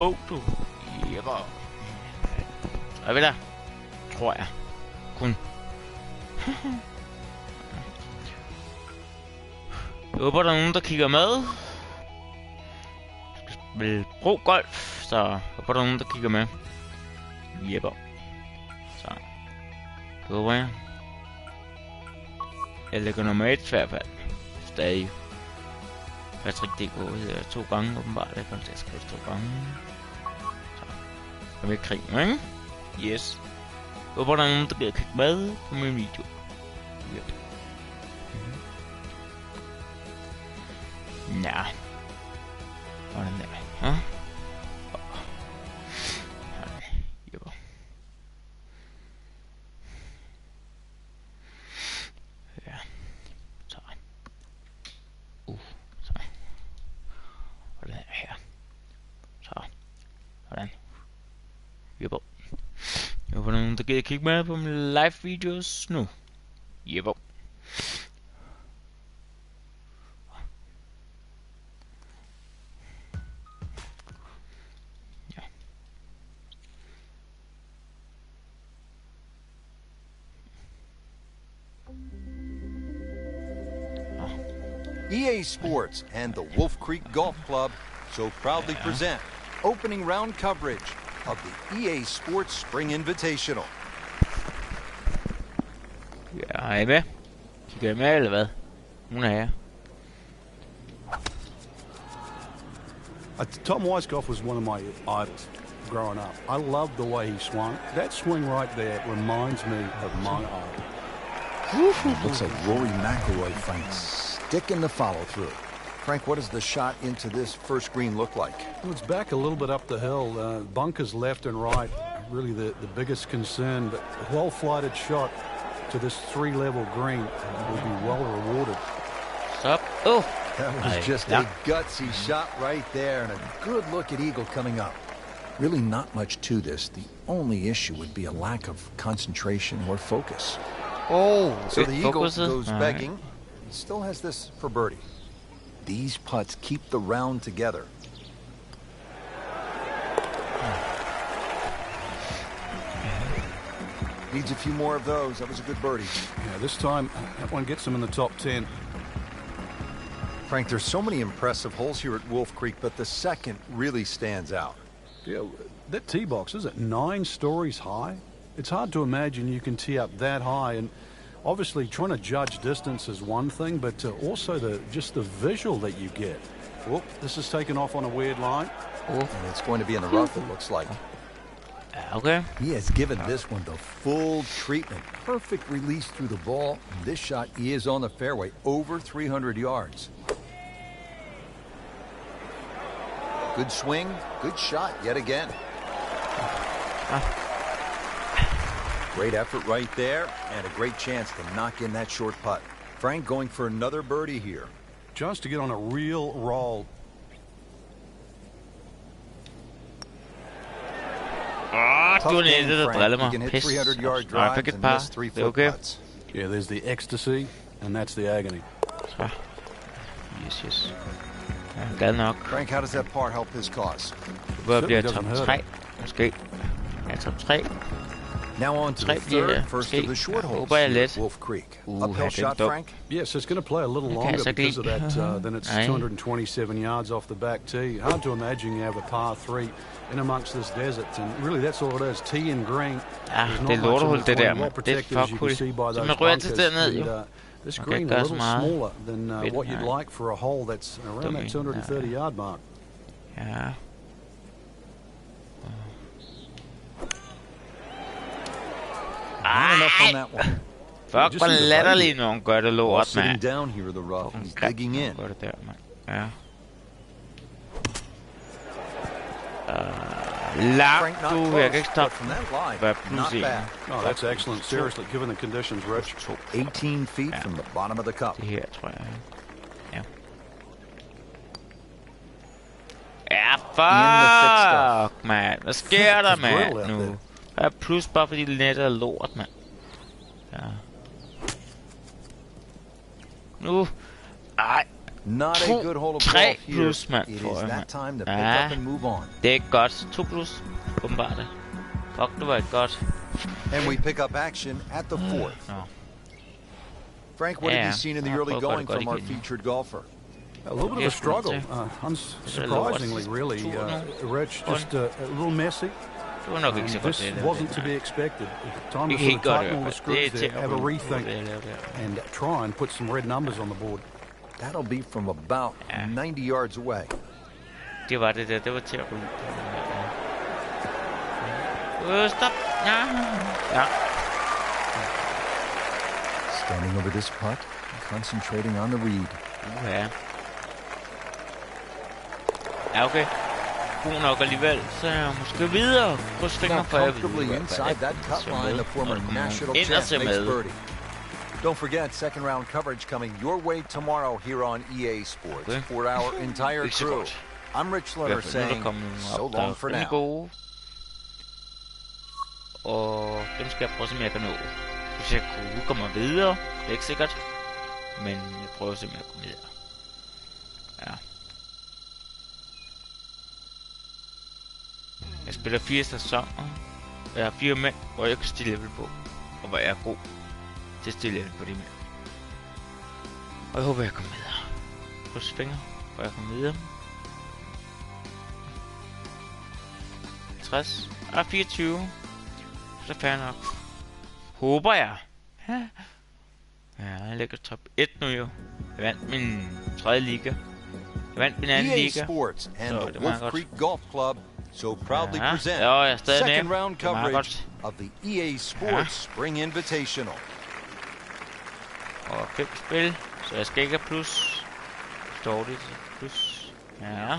du. Jepper. Er vi der? Tror jeg. Kun. Jeg håber, der er nogen, der kigger med. Jeg skal spille Pro Golf, så jeg håber, der er nogen, der kigger med. Jepper. Så. Det håber jeg. Jeg lægger nummer 1 i hvert fald. Stadig. Patrick DK hedder 2 gange åbenbart. Jeg kommer til at skrive 2 gange. Så. Jeg vil krig, ikke? Yes. Jeg håber, der er nogen, der bliver kigge med på min video. Yep. Nå. Hvordan der? Hå? Jepper. Ja. Så. Så. Hvordan her? Så. Hvordan? Jepper. Jeg håber, der er nogen, der gider kigge med på mine live videos nu. Jepper. EA Sports and the Wolf Creek Golf Club so proudly present opening round coverage of the EA Sports Spring Invitational. Ja, er I med? Kigger I med, eller hvad? Hun er her. Tom Weiskopf was one of my idols growing up. I loved the way he swung. That swing right there reminds me of my idol. Looks like Rory McIlroy finds stick in the follow through. Frank, what does the shot into this first green look like? Well, it's back a little bit up the hill. Bunkers left and right. Really the biggest concern, but a well-flighted shot to this 3-level green will be well rewarded. Stop. Oh. That was just a gutsy shot right there, and a good look at Eagle coming up. Really not much to this. The only issue would be a lack of concentration or focus. Oh, So the Eagle focuses. goes begging. He still has this for birdie. These putts keep the round together. Needs a few more of those. That was a good birdie. Yeah, this time that one gets him in the top 10. Frank, there's so many impressive holes here at Wolf Creek, but the second really stands out. Yeah, that tee box, is it 9 stories high? It's hard to imagine you can tee up that high, and obviously trying to judge distance is one thing, but also just the visual that you get. Whoop, this is taken off on a weird line. And it's going to be in the rough, it looks like. Okay. He has given this one the full treatment. Perfect release through the ball. And this shot is on the fairway, over 300 yards. Good swing, good shot yet again. Great effort right there, and a great chance to knock in that short putt. Frank going for another birdie here. Just to get on a real roll. Du er game, nettet, der Frank. driller You mig. can hit Pis. 300-yard Nej, jeg fik drives et and par. miss Det er 3-foot okay. putts. Yeah, there's the ecstasy, and that's the agony. Så. Yes. Jeg er glad nok. Frank, how does that par help his cause? Hvor bliver doesn't top hurt 3? Måske. Ja, top 3. Now on to the 3 bliver third, first of måske. the short Jeg holes håber, jeg er here let. at Wolf Creek. Han Uphill er shot, dum. Frank? Yes, it's going to play a little Okay, longer so because of deep. that. Then it's Aye. 227 yards off the back tee. Hard to imagine you have a par 3 in amongst this desert, and really that's all it is. Tee and green. Ja, There's det er not much in lortehul, det der, between. Well mand. Det er protected, as you fuck can see by Så those man rører til bunkers. derned, jo. And, this Man kan green ikke a gøre så little meget. smaller than Ved what den, you'd nej. like for a hole that's around that 230 yard mark. Ja. Not enough on that one. Fuck, hvor latterlig, når hun gør det Ball lort, sitting mand. down here in the rough. Fucking He's grim, digging når in. hun gør det der, mand. Ja. Langt, not du. close, Jeg kan ikke but stoppe. from that line, Hvad not plus 1? bad. Oh, that's excellent. Seriously, given the conditions, Rich. 18 feet from the bottom of the cup. Det her, tror jeg. Ja. Ja, fuck, mand. Hvad sker der, mand, nu? Jeg er plus bare fordi nettet er lort, mand. Ja. Nu. Ej. Not a good hole of 3 golf here. plus, mand. It is For that time to pick Ja. up and move on. Det er godt. 2 plus. Åbenbart. Fuck, det var ikke godt. And we pick up action at the fourth. Nå. Frank, what have Yeah. you seen in the I'll early go going for it from our again. featured golfer? A little bit of a Yes, struggle, Prince. unsurprisingly, really. Rich, just a little messy. Det var nok ikke så godt. This det wasn't to be expected. Time to Ikke sort of helt godt i tighten all hvert the fald. Det er screws til there, at have a rulle rethink, det jeg lavede der. and try and put some red numbers on the board. That'll be from about 90 yards away. Det var det der. Det var til at rulle. Stop. Ja. Ja. Standing over this putt, concentrating on the read. Ja. Ja, okay. God nok alligevel, så er jeg måske videre. Kryds fingre Now for jeg comfortably inside that cut line, the former national champ makes birdie. Don't forget, second round coverage coming your way tomorrow here on EA Sports Okay. for our entire Ikke så crew. godt. I'm Rich I Lerner hvert fald nu er der saying kommet nogle so op, der long er for rimelig now. gode. Og dem skal jeg prøve at se, om jeg kan nå. Hvis jeg kunne komme videre, det er ikke sikkert. Men jeg prøver at se, om jeg kommer videre. Ja. Jeg spiller 4 sæsoner. Jeg har 4 mænd, hvor jeg kan stille level på. Og hvor jeg er god til at stille level på de mænd. Og jeg håber, jeg kommer videre. Kryds fingre, hvor jeg kommer videre. 60 og 24. Så fair nok. Håber jeg. Ja, jeg ligger top 1 nu jo. Jeg vandt min 3. liga. Jeg vandt min anden EA liga. Sports and Så the det var Wolf godt. Creek Golf Club so proudly Ja, present jo, jeg er stadig med. second round Det er meget coverage godt. of the EA Sports Spring Invitational. Og 5 spil, så jeg skal ikke have plus. Står det til plus. Ja.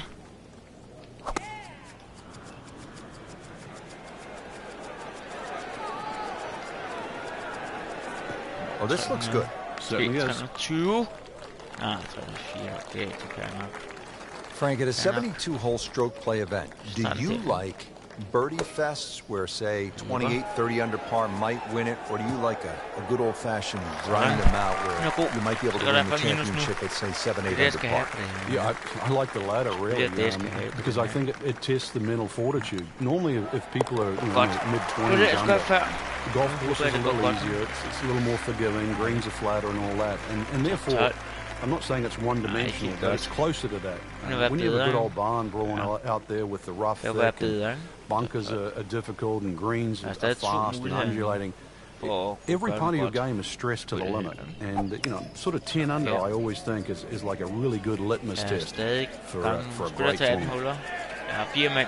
Oh, this looks good. Certainly is. 320. Ah, 304. Okay, det kan jeg nok. Frank, at a 72-hole stroke play event, do you like birdie fests where, say, 28, 30 under par might win it, or do you like a good old-fashioned grind them out where you might be able to win the championship at, say, 7, 8 Det jeg under skal par? have på det. Yeah, I like the latter, really, Yeah, det skal jeg have. because I think it tests the mental fortitude. Normally, if people are Godt. Det var mid-20s det, jeg skulle have under, før. the golf course is a det går little godt. easier. It's a little more forgiving. Greens are flatter and all that, and therefore, I'm not saying it's one-dimensional, helt but godt. it's closer to that. Det var When you have a good bedre. old barn brawn out there with the rough Det var thick, and bedre. bunkers are difficult, and greens Der er are stadig 2 fast and muligheder. undulating. Every part of your game is stressed to the limit, and sort of 10 under, I always think is like a really good litmus Jeg er test stadig for gang. a Spiller great til 18 swing. huller. Jeg har 4 mænd.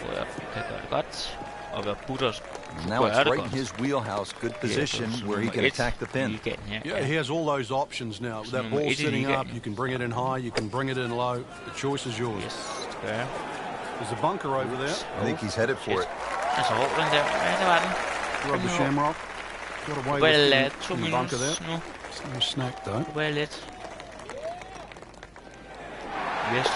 Hvor jeg kan gøre det godt. Og være putters. Now it's right in his wheelhouse. Good position where he can attack the pin. Yeah, he has all those options now. That nummer ball 1 i sitting ligaen. up, you can bring it in high, you can bring it in low. The choice is yours. Yes, det gør jeg. There's a bunker over there. I think he's headed for it. Altså, hård den der. Ja, det var den. Rub the shamrock. Got away Well, with 2 in the bunker minus there. nu. It's no snack though. Det var let. Yes.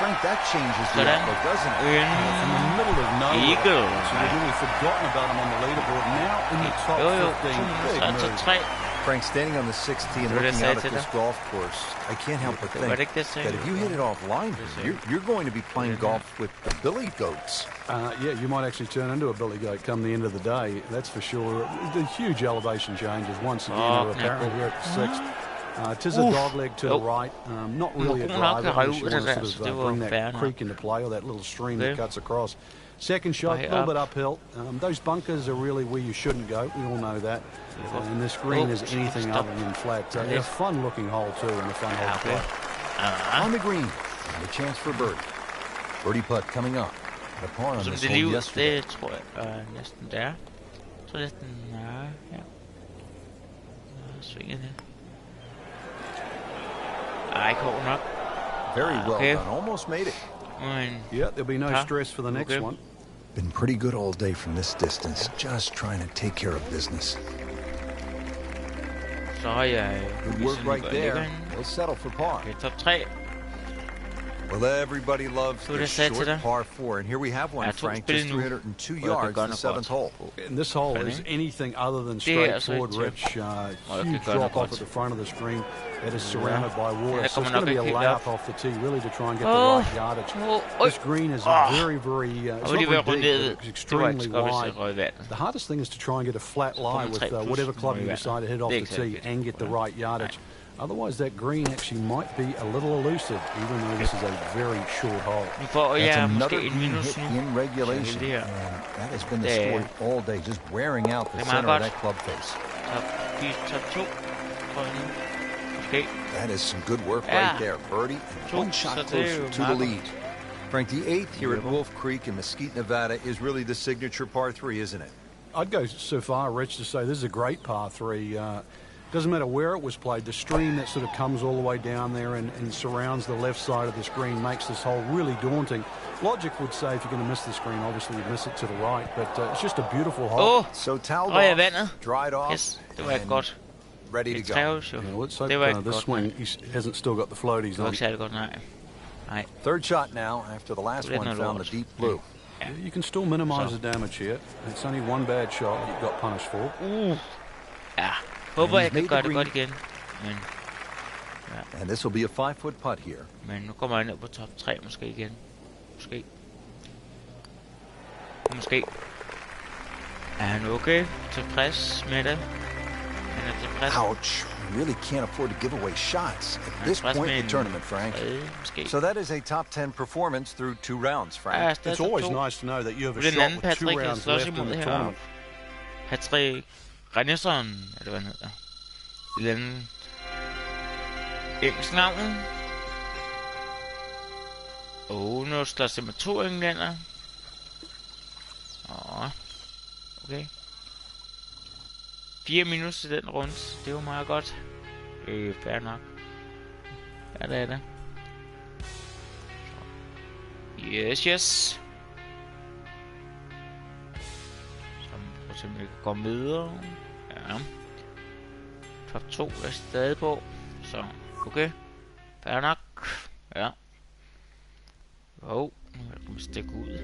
Frank, that changes the Sådan. outlook, doesn't it? In the middle of nowhere. Eagle. So we've really forgotten about him on the leaderboard. Now in the top Jo, 15. Big move. 203. Frank, standing on the 16 and What did I looking say out at to this that? golf course, I can't help but Var think det ikke det, jeg sagde? that if you hit it offline, you're going to be playing golf with the Billy Goats. Yeah, you might actually turn into a billy goat come the end of the day. That's for sure. The huge elevation changes once again. Oh, Apparently we're at the sixth. Tis a dog leg to the right. Not really a God nok driver. at Unless you regne want to ud af sort det of der, så det var bring fair that nok. creek into play or that little stream that Okay. cuts across. Second shot, a Way little up. bit uphill. Those bunkers are really where you shouldn't go. We all know that. And this green is anything stop. other than flat. They're a fun-looking hole too, and a fun hole to play. On the green, and a chance for birdie. Birdie putt coming up. The par on Som this det hole liv, yesterday. det tror jeg næsten det er. Jeg tror næsten, ja. Svinget det. Ej, ikke hård nok. Very well okay. done. Almost made it. Men Yeah, there'll be no Huh? stress for the next Okay. one. Been pretty good all day from this distance. Just trying to take care of business. så har jeg Good work right there. He'll settle for par. Okay, top 3. Well, everybody loves the short par 4, and here we have one, Frank, just 302 yards, the 7th hole. And this hole is anything other than straightforward, Rich. Huge drop off at the front of the screen. It is surrounded by water, so it's going to be a layup off the tee, really, to try and get the right yardage. This green is very, very, it's not very deep, but it's extremely wide. The hardest thing is to try and get a flat lie with whatever club you decide to hit off the tee and get the right yardage. Otherwise, that green actually might be a little elusive, even though this is a very short hole. That's another green hit in regulation, and that has been the story all day, just wearing out the center of that club face. That is some good work right there. Birdie and one shot closer to the lead. Frank, the 8th here at Wolf Creek in Mesquite, Nevada is really the signature par 3, isn't it? I'd go so far, Rich, to say this is a great par 3. Doesn't matter where it was played. The stream that sort of comes all the way down there and surrounds the left side of the screen makes this hole really daunting. Logic would say if you're going to miss the screen, obviously you'd miss it to the right, but it's just a beautiful hole. So toweled off, dried off, and ready to go. Let's hope this swing he hasn't still got the floaties on. Third shot now after the last one found the deep blue. Yeah, you can still minimize the damage here. It's only one bad shot you got punished for. Håber jeg kan gøre det godt igen. Men, and this will be a 5-foot putt here. Men nu kommer jeg ned på top 3 måske igen. Måske. Er han okay? Tilfreds med det? Han er tilfreds. Ouch. You really can't afford to give away shots at this point in the tournament, Frank. So that is a top 10 performance through 2 rounds, Frank. It's always nice to know that you have a shot with 2 rounds left in the tournament. Patrick Rennesson, eller hvad han hedder. Et eller andet engelsk navn. Nu slås det med 2 englænder. Okay. 4 minus til den runde. Det er jo meget godt. Fair nok. Ja, det er det. Yes. Så prøv at se, om vi kan komme videre. Ja. Top 2 er stadig på. Så, okay. Fair nok. Ja. Nu kan vi stikke ud.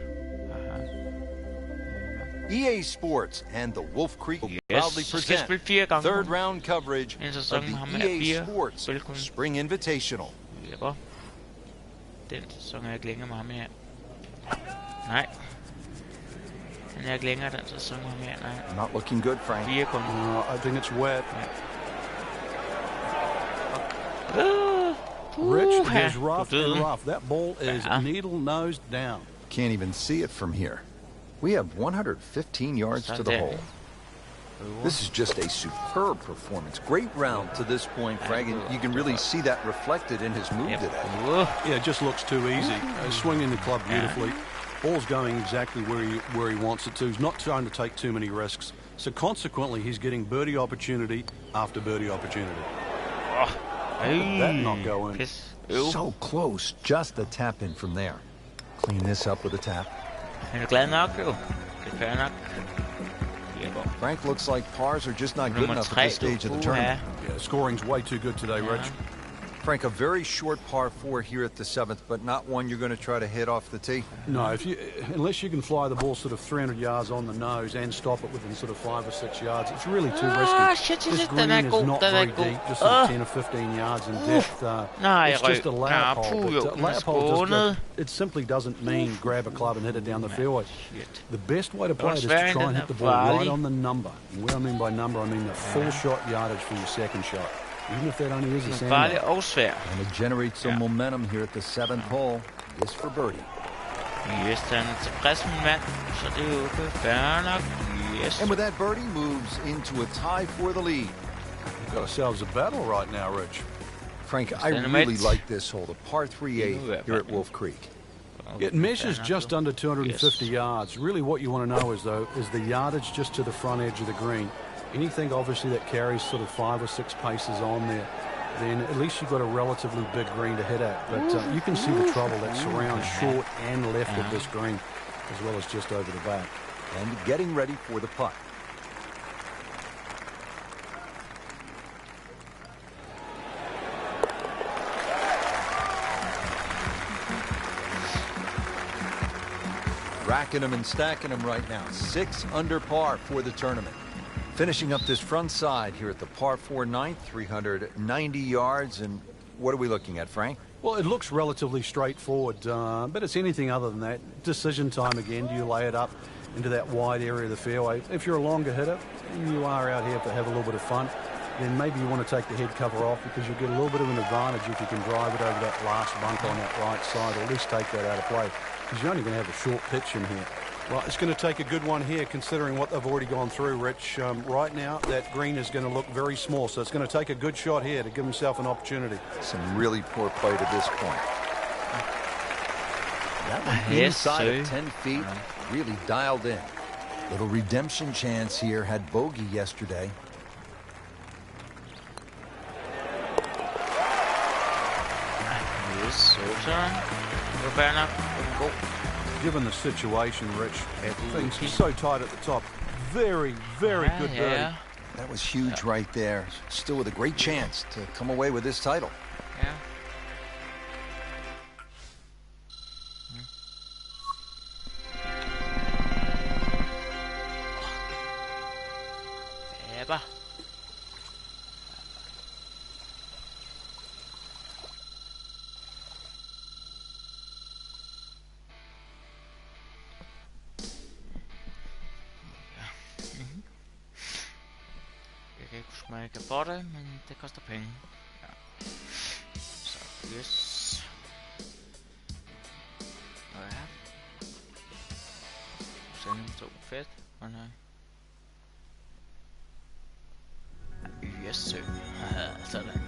EA Sports and the Wolf Creek proudly present third round coverage of the EA Sports Spring Invitational. Den sæson er ikke længere med ham her. Nej. Den er ikke længere den sæson med ham her, nej. Not looking good, Frank. 4 kun. I think it's wet. Rich, it is rough and rough. That ball is needle nose down. Can't even see it from here. We have 115 yards to the hole. This is just a superb performance. Great round to this point, Frank, and you can really see that reflected in his move today. Yeah, it just looks too easy. Swinging the club beautifully. Ball's going exactly where he wants it to. He's not trying to take too many risks. So consequently, he's getting birdie opportunity after birdie opportunity. That not go in. So close. Just a tap in from there. Clean this up with a tap. Han er glad nok, jo. Det er fair nok. Frank looks like pars are just not good enough at this stage of the tournament. Yeah, scoring's way too good today, Rich. Frank, a very short par 4 here at the 7th, but not one you're going to try to hit off the tee? No, unless you can fly the ball sort of 300 yards on the nose and stop it within sort of 5 or 6 yards, it's really too risky. This green is not very deep, just sort of 10 or 15 yards in depth. It's just a layup hole, but layup hole it simply doesn't mean grab a club and hit it down the fairway. The best way to play it is to try and hit the ball right on the number. And what I mean by number, I mean the full shot yardage for your second shot. Even if that only is a sand. And it generates some momentum here at the 7th hole. This for birdie. Yes, han er tilfreds med mand, så det er okay. Fair nok. Yes. And with that, birdie moves into a tie for the lead. We've got ourselves a battle right now, Rich. Frank, I really like this hole, the par 3A here at Wolf Creek. It measures just under 250 yards. Really what you want to know is the yardage just to the front edge of the green. Anything, obviously, that carries sort of 5 or 6 paces on there, then at least you've got a relatively big green to hit at. But you can see the trouble that surrounds short and left of this green, as well as just over the back. And getting ready for the putt. Racking them and stacking them right now. 6 under par for the tournament. Finishing up this front side here at the par 4 ninth, 390 yards. And what are we looking at, Frank? Well, it looks relatively straightforward, but it's anything other than that. Decision time again. Do you lay it up into that wide area of the fairway? If you're a longer hitter and you are out here to have a little bit of fun, then maybe you want to take the head cover off, because you'll get a little bit of an advantage if you can drive it over that last bunker on that right side, or at least take that out of play, because you're only going to have a short pitch in here. Well, it's going to take a good one here, considering what they've already gone through, Rich. Right now, that green is going to look very small, so it's going to take a good shot here to give himself an opportunity. Some really poor play to this point. That one inside of 10 feet, really dialed in. Little redemption chance here. Had bogey yesterday. Given the situation, Rich, things are so tight at the top. Very, very good birdie. That was huge right there. Still with a great chance to come away with this title. Yeah. Ever. Man kan få det, men det koster penge. Ja. Så, yes. Og ja. Sende 2, fedt. Og nej. Yes, sir. Sådan.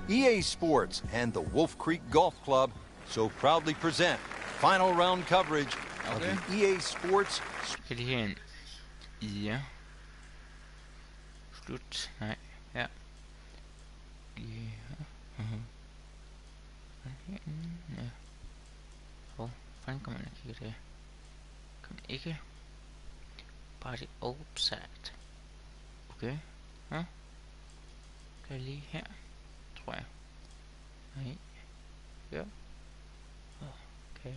EA Sports and the Wolf Creek Golf Club so proudly present final round coverage of the EA Sports. Skal de herinde? Ja. Slut. Nej. Ja. Ja. Hvor fanden kan man kigge det? Kan man ikke? Bare det opsat. Okay. Ja. Kan jeg lige her? Tror jeg. Nej. Ja. Okay.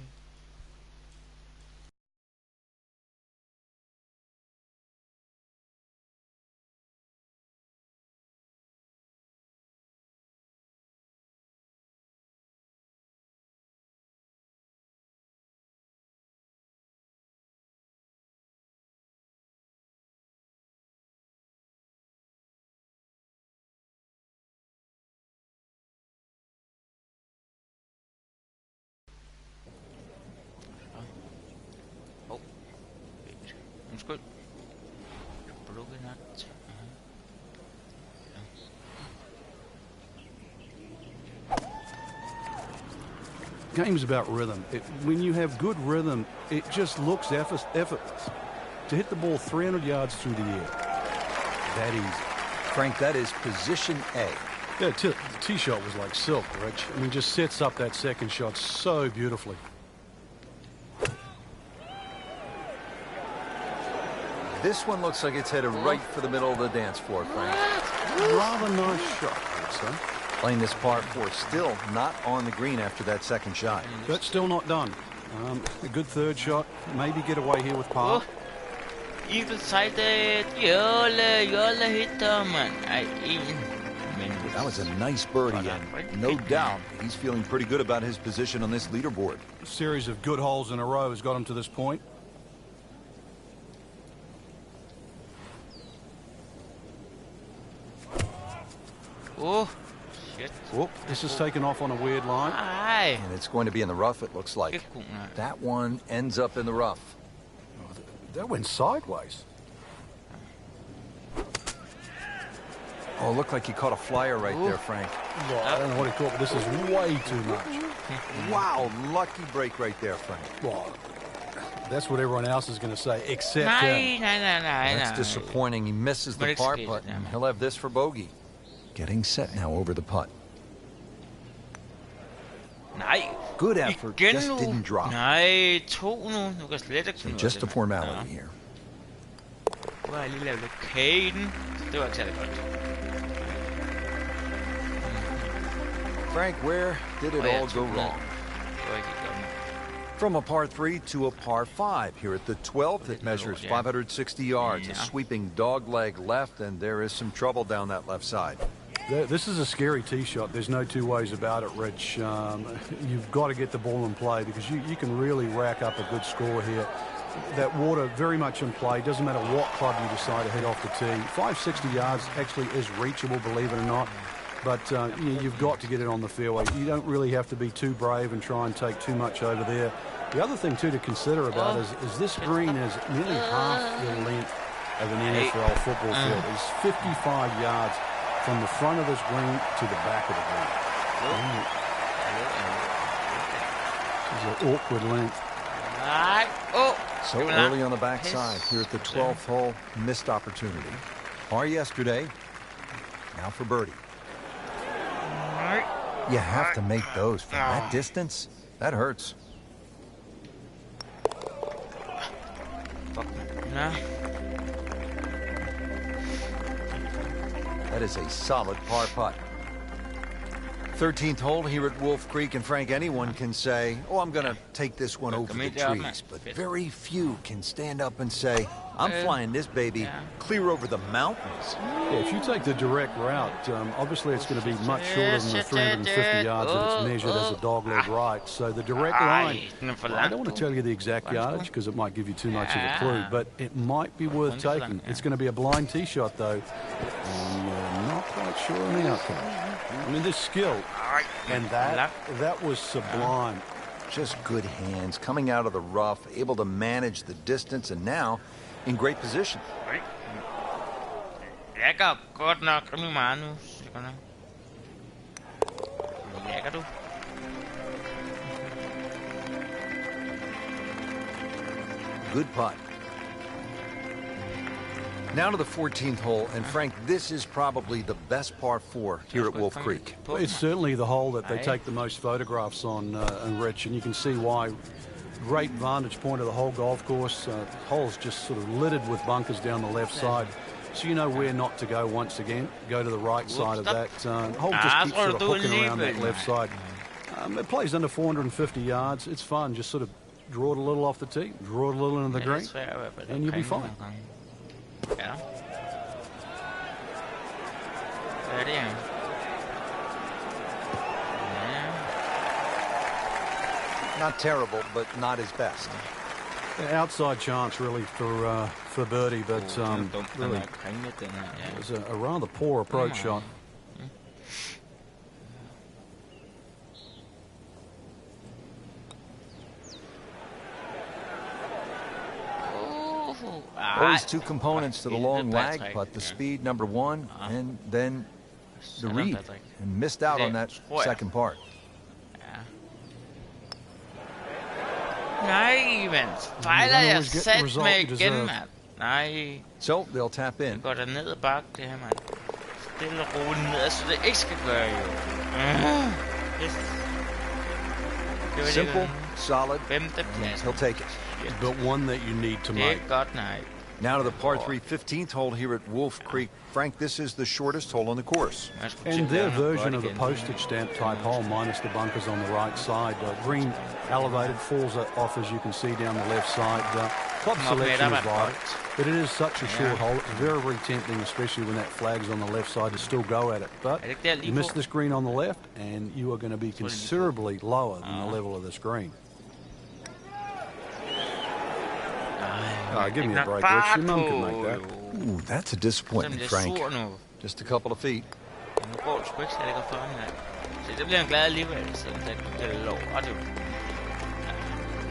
Undskyld. Blokke nat. Game's about rhythm. When you have good rhythm, it just looks effortless. To hit the ball 300 yards through the air, that easy. Frank, that is position A. Yeah, the tee shot was like silk, Rich. I mean, just sets up that second shot so beautifully. This one looks like it's headed right for the middle of the dance floor, Frank. Rather nice shot, I'd say. Playing this par 4, still not on the green after that second shot. But still not done. A good third shot. Maybe get away here with par. Evil-sided. Jolle hitter, man. That was a nice birdie, and no doubt he's feeling pretty good about his position on this leaderboard. A series of good holes in a row has got him to this point. Oh, shit. Whoop, this is taken off on a weird line. Aye. And it's going to be in the rough, it looks like. That one ends up in the rough. Oh, that went sideways. Oh, looked like he caught a flyer right there, Frank. Well, I don't know what he caught, but this is way too much. Wow, lucky break right there, Frank. Well, that's what everyone else is going to say, except him. That's disappointing. He misses the par putt, and he'll have this for bogey. Getting set now over the putt. Nej. Good effort, just didn't drop. Nej, 2 nu. Nu kan slet ikke finde just a formality here. Nu har jeg lige lavet lidt kagen. Det var ikke særlig godt. Frank, where did it all go wrong? From a par 3 to a par 5 here at the 12th. It measures 560 yards, a sweeping dogleg left, and there is some trouble down that left side. This is a scary tee shot. There's no two ways about it, Rich. You've got to get the ball in play because you can really rack up a good score here. That water very much in play. Doesn't matter what club you decide to hit off the tee. 560 yards actually is reachable, believe it or not. But you've got to get it on the fairway. You don't really have to be too brave and try and take too much over there. The other thing, too, to consider about is this green is nearly half the length of an NFL football field. It's 55 yards from the front of this green to the back of the green. This is an awkward length. So early on the backside here at the 12th hole, missed opportunity. Par yesterday, now for birdie. You have to make those from that distance. That hurts. That is a solid par putt. 13th hole here at Wolf Creek, and Frank, anyone can say, oh, I'm going to take this one over the trees, but very few can stand up and say, I'm flying this baby clear over the mountains. Yeah, if you take the direct route, obviously it's going to be much shorter than the 350 yards that it's measured as a dogleg right. So the direct line, I don't want to tell you the exact yardage because it might give you too much of a clue, but it might be worth taking. It's going to be a blind tee shot, though, and you're not quite sure on the outcome. I mean, this skill, and that was sublime. Just good hands, coming out of the rough, able to manage the distance, and now in great position. Lækker godt nok rimelig meget nu. Lækker du? Good putt. Now to the 14th hole, and Frank, this is probably the best par 4 here at Wolf Creek. It's certainly the hole that they take the most photographs on, Rich, and you can see why. Great vantage point of the whole golf course. The hole's just sort of littered with bunkers down the left side, so you know where not to go once again. Go to the right side of that. Hole just keeps sort of hooking around that left side. It plays under 450 yards. It's fun. Just sort of draw it a little off the tee, draw it a little into the green, and you'll be fine. Ja. Hvad er det? Not terrible, but not his best. Outside chance, really, for birdie, but really, it was a rather poor approach shot. Always two components to the long lag putt, the speed, number one, and then the read, and missed out on that second part. Nej, men fejler jeg sat med igen, mand. Nej. So, they'll tap in. Det går der ned ad bakke, det her, mand. Stille og roligt ned, så det ikke skal gøre, jo. Simple, solid, he'll take it. But one that you need to make. Det er godt, nej. Now to the par 3 15th hole here at Wolf Creek. Frank, this is the shortest hole on the course. And their version of the postage stamp type hole, minus the bunkers on the right side. Green elevated, falls off as you can see down the left side. Club selection is right, but it is such a short hole. It's very, very tempting, especially when that flag's on the left side, to still go at it. But you miss this green on the left, and you are going to be considerably lower than the level of this green. Give me a break, Rich. Your mum can make that. Ooh, that's a disappointment, Frank. Just a couple of feet.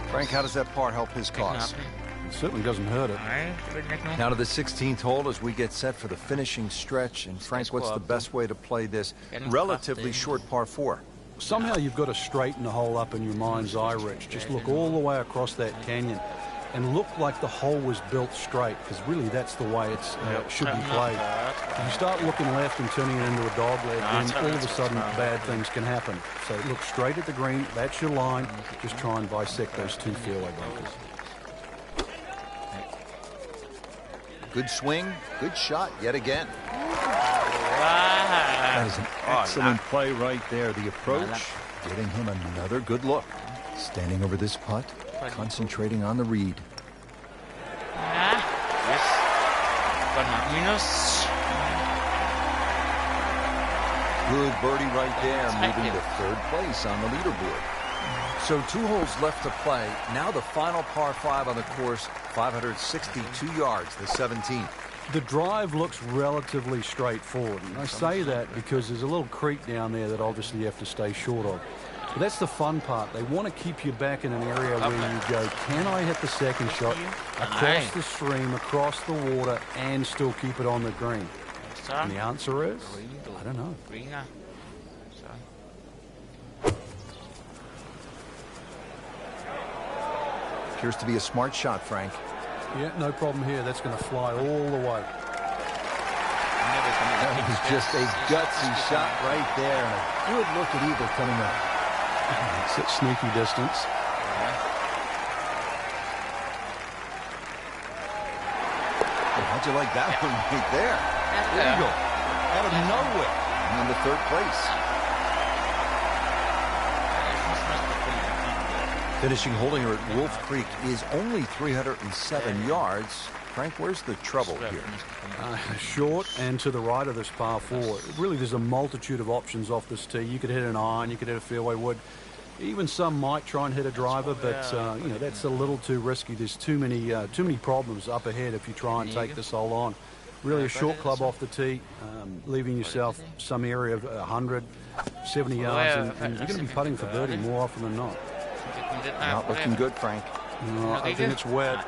Frank, how does that par help his cause? It certainly doesn't hurt it. Now to the 16th hole as we get set for the finishing stretch. And Frank, what's the best way to play this relatively short par 4? Somehow you've got to straighten the hole up in your mind's eye, Rich. Just look all the way across that canyon and look like the hole was built straight, because really that's the way it should be played. If you start looking left and turning it into a dogleg, then all of a sudden bad things can happen. So look straight at the green, that's your line. Just try and bisect those two fairway bunkers. Good swing, good shot yet again. That is an excellent play right there. The approach, giving him another good look. Standing over this putt, concentrating on the read. Ja, yes. Godt nok minus. Good birdie right there, moving to third place on the leaderboard. So 2 holes left to play. Now the final par 5 on the course, 562 yards, the 17th. The drive looks relatively straightforward. And I say that because there's a little creek down there that obviously you have to stay short of. But that's the fun part. They want to keep you back in an area where you go, can I hit the second shot across the stream, across the water, and still keep it on the green? And the answer is, I don't know. Appears to be a smart shot, Frank. Yeah, no problem here. That's going to fly all the way. That was just a gutsy shot right there, and a good look at Eagle coming up. It's at sneaky distance. How'd you like that one right there? Eagle, out of nowhere, and into third place. Finishing hole here at Wolf Creek is only 307 yards. Frank, where's the trouble here? Short and to the right of this par 4. Really, there's a multitude of options off this tee. You could hit an iron, you could hit a fairway wood. Even some might try and hit a driver, but you know, that's a little too risky. There's too many problems up ahead if you try and take this hole on. Really, a short club off the tee, leaving yourself some area of 170 yards, and you're going to be putting for birdie more often than not. Not looking good, Frank. No, I think it's wet.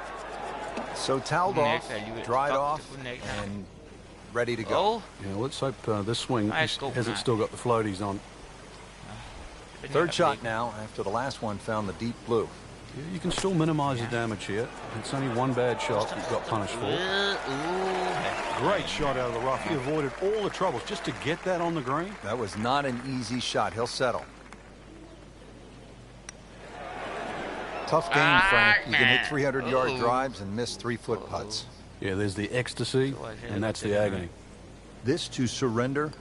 So toweled off, dried off, and ready to go. Yeah, let's hope this swing hasn't still got the floaties on. Third shot now after the last one found the deep blue. Yeah, you can still minimize the damage here. It's only one bad shot you've got punished for. Great shot out of the rough. He avoided all the troubles just to get that on the green. That was not an easy shot. He'll settle. Tough game, Frank. You can hit 300-yard drives and miss 3-foot putts. Yeah, there's the ecstasy, and that's the agony. This to surrender.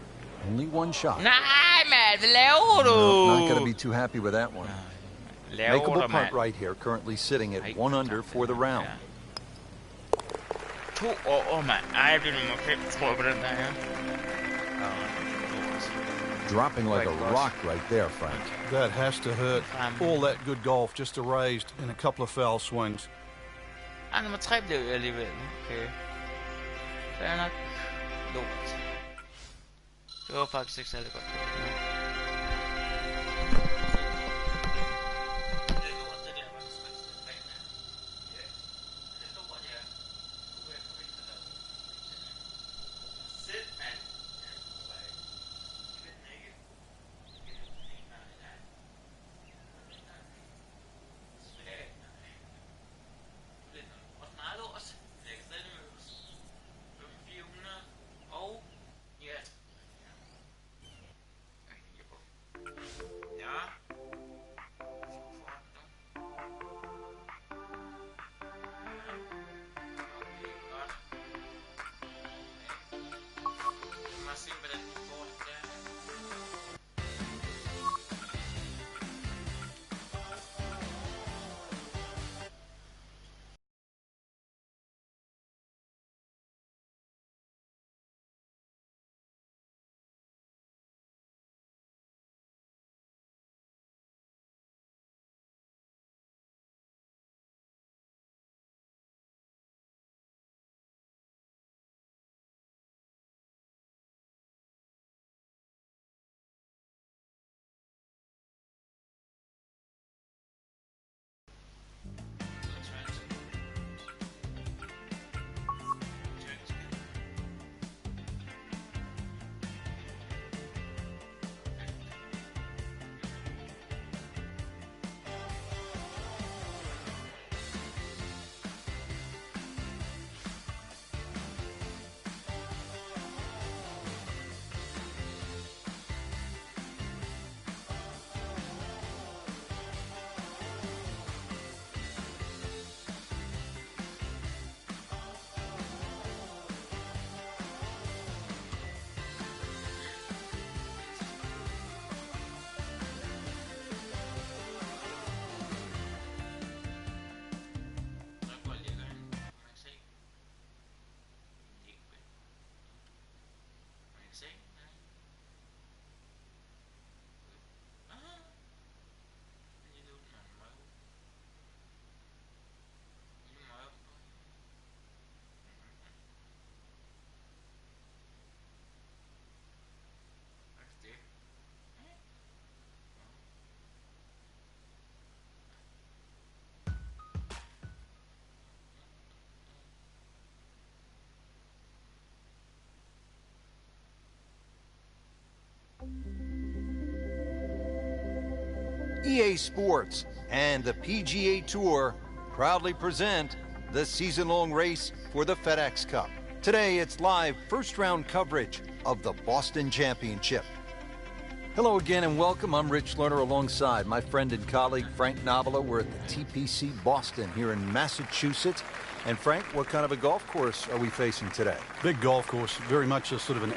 Only one shot. Nej, Mads, laver du? No, not going to be too happy with that one. Makeable putt right here, currently sitting at 1 under for the round. 2 over, mand. Ej, det er nummer 5, tror jeg, på den der her. Dropping like a rock right there, Frank. That has to hurt. All that good golf just erased in a couple of foul swings. Ej, nummer 3 blev jeg alligevel. Okay. Det er nok lort. Det var faktisk ikke særlig godt. EA Sports and the PGA Tour proudly present the season-long race for the FedEx Cup. Today, it's live first-round coverage of the Boston Championship. Hello again and welcome. I'm Rich Lerner alongside my friend and colleague Frank Navula. We're at the TPC Boston here in Massachusetts. And Frank, what kind of a golf course are we facing today? Big golf course, very much a sort of an